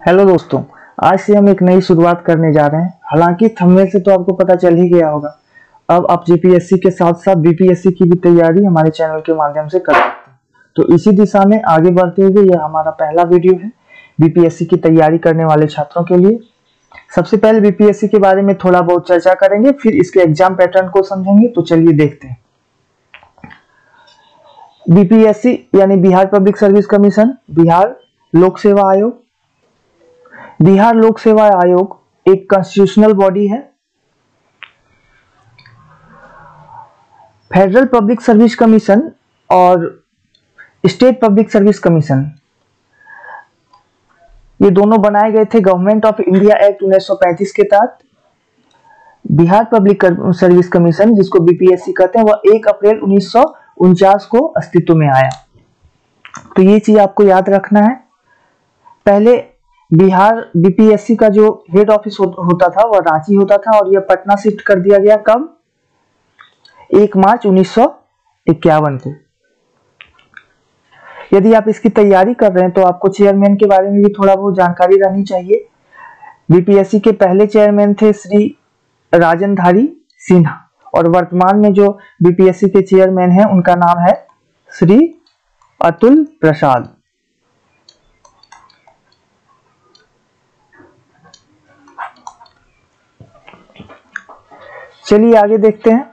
Hello दोस्तों, आज से हम एक नई शुरुआत करने जा रहे हैं। हालांकि थंबनेल से तो आपको पता चल ही गया होगा। अब आप जीपीएससी के साथ साथ बीपीएससी की भी तैयारी हमारे चैनल के माध्यम से कर सकते हैं। तो इसी दिशा में आगे बढ़ते हुए यह हमारा पहला वीडियो है बीपीएससी की तैयारी करने वाले छात्रों के लिए। सबसे पहले बीपीएससी के बारे में थोड़ा बहुत चर्चा करेंगे, फिर इसके एग्जाम पैटर्न को समझेंगे। तो चलिए देखते हैं। बीपीएससी यानी Bihar public service commission, Bihar लोक सेवा आयोग। बिहार लोक सेवा आयोग एक कॉन्स्टिट्यूशनल बॉडी है। फेडरल पब्लिक सर्विस कमीशन और स्टेट पब्लिक सर्विस कमीशन, ये दोनों बनाए गए थे गवर्नमेंट ऑफ इंडिया एक्ट 1935 के तहत। बिहार पब्लिक सर्विस कमीशन, जिसको बीपीएससी कहते हैं, वह 1 अप्रैल 1949 को अस्तित्व में आया। तो ये चीज आपको याद रखना है। पहले बिहार बीपीएससी का जो हेड ऑफिस होता था वह रांची होता था, और यह पटना शिफ्ट कर दिया गया कब? 1 मार्च 1951 को। यदि आप इसकी तैयारी कर रहे हैं तो आपको चेयरमैन के बारे में भी थोड़ा बहुत जानकारी रहनी चाहिए। बीपीएससी के पहले चेयरमैन थे श्री राजनधारी सिन्हा, और वर्तमान में जो बीपीएससी के चेयरमैन हैं उनका नाम है श्री अतुल प्रसाद। चलिए आगे देखते हैं।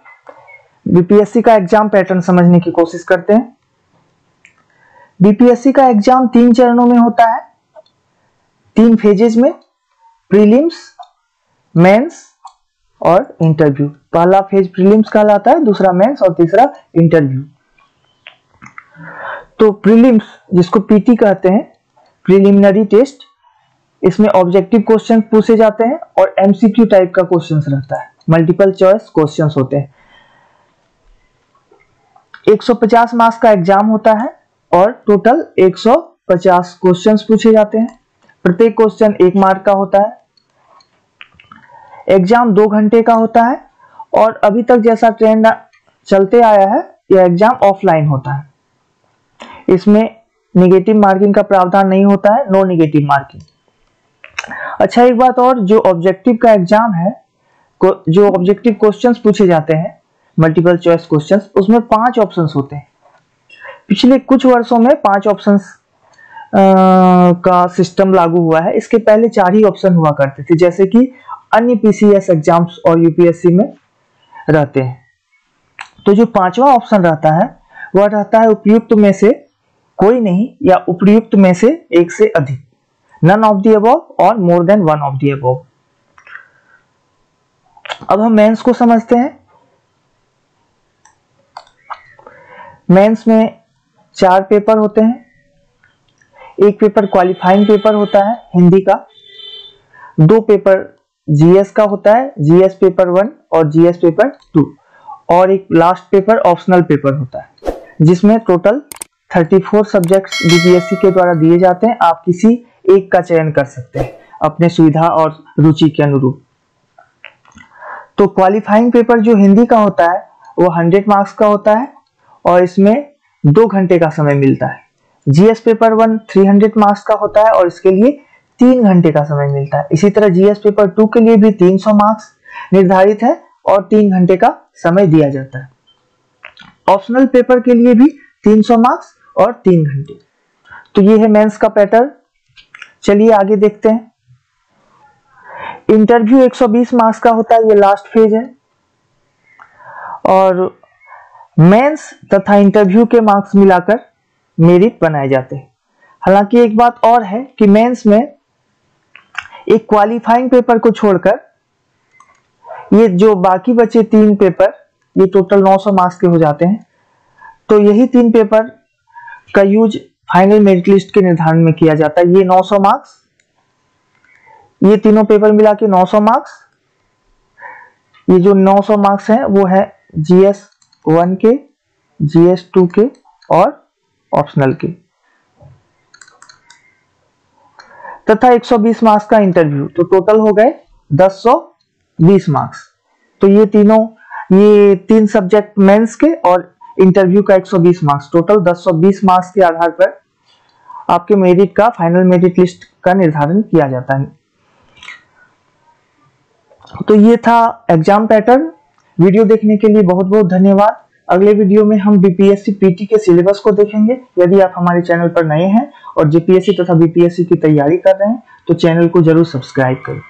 बीपीएससी का एग्जाम पैटर्न समझने की कोशिश करते हैं। बीपीएससी का एग्जाम 3 चरणों में होता है, 3 फेजेस में, प्रीलिम्स, मेंस और इंटरव्यू। पहला फेज प्रीलिम्स कहलाता है, दूसरा मेंस और तीसरा इंटरव्यू। तो प्रीलिम्स, जिसको पीटी कहते हैं, प्रिलिमिनरी टेस्ट, इसमें ऑब्जेक्टिव क्वेश्चन पूछे जाते हैं और एमसीक्यू टाइप का क्वेश्चंस रहता है, मल्टीपल चॉइस क्वेश्चंस होते हैं। 150 मार्क्स का एग्जाम होता है और टोटल 150 क्वेश्चंस पूछे जाते हैं। प्रत्येक क्वेश्चन 1 मार्क का होता है। एग्जाम 2 घंटे का होता है, और अभी तक जैसा ट्रेंड चलते आया है, यह एग्जाम ऑफलाइन होता है। इसमें नेगेटिव मार्किंग का प्रावधान नहीं होता है, नो नेगेटिव मार्किंग। अच्छा, एक बात और, जो ऑब्जेक्टिव का एग्जाम है, जो ऑब्जेक्टिव क्वेश्चंस पूछे जाते हैं, मल्टीपल चॉइस क्वेश्चंस, उसमें 5 ऑप्शंस होते हैं। पिछले कुछ वर्षों में 5 ऑप्शंस का सिस्टम लागू हुआ है। इसके पहले 4 ही ऑप्शन हुआ करते थे, जैसे कि अन्य पीसीएस एग्जाम्स और यूपीएससी में रहते हैं। तो जो 5वां ऑप्शन रहता है वह रहता है उपयुक्त में से कोई नहीं, या उपयुक्त में से एक से अधिक, नन ऑफ द अबव और more than one of the above. अब हम मेंस को समझते हैं। मेंस में 4 पेपर होते हैं। एक पेपर क्वालिफाइंग पेपर होता है हिंदी का, 2 पेपर जीएस का होता है, जीएस पेपर 1 और जीएस पेपर 2, और एक लास्ट पेपर ऑप्शनल पेपर होता है, जिसमें टोटल 34 सब्जेक्ट्स बीपीएससी के द्वारा दिए जाते हैं। आप किसी एक का चयन कर सकते हैं अपने सुविधा और रुचि के अनुरूप। तो क्वालिफाइंग पेपर जो हिंदी का होता है वो 100 मार्क्स का होता है, और इसमें 2 घंटे का समय मिलता है। जीएस पेपर 1 300 मार्क्स का होता है, और इसके लिए 3 घंटे का समय मिलता है। इसी तरह जीएस पेपर 2 के लिए भी 300 मार्क्स निर्धारित है और 3 घंटे का समय दिया जाता है। ऑप्शनल पेपर के लिए भी 300 मार्क्स और 3 घंटे। तो ये है मेंस का पैटर्न। चलिए आगे देखते हैं। इंटरव्यू 120 मार्क्स का होता है, ये लास्ट फेज है, और मेंस तथा इंटरव्यू के मार्क्स मिलाकर मेरिट बनाए जाते हैं। हालांकि एक बात और है कि मेंस में एक क्वालिफाइंग पेपर को छोड़कर ये जो बाकी बचे 3 पेपर, ये टोटल 900 मार्क्स के हो जाते हैं। तो यही 3 पेपर का यूज फाइनल मेरिट लिस्ट के निर्धारण में किया जाता है। ये 900 मार्क्स, ये तीनों पेपर मिला के 900 मार्क्स। ये जो 900 मार्क्स हैं वो है जीएस 1 के, जीएस 2 के और ऑप्शनल के, तथा 120 मार्क्स का इंटरव्यू। तो टोटल हो गए 1020 मार्क्स। तो ये 3 सब्जेक्ट मेंस के और इंटरव्यू का 120 मार्क्स, टोटल 1020 मार्क्स के आधार पर आपके मेरिट का, फाइनल मेरिट लिस्ट का निर्धारण किया जाता है। तो ये था एग्जाम पैटर्न। वीडियो देखने के लिए बहुत बहुत धन्यवाद। अगले वीडियो में हम बीपीएससी पीटी के सिलेबस को देखेंगे। यदि आप हमारे चैनल पर नए हैं और जेपीएससी तथा बीपीएससी की तैयारी कर रहे हैं तो चैनल को जरूर सब्सक्राइब करें।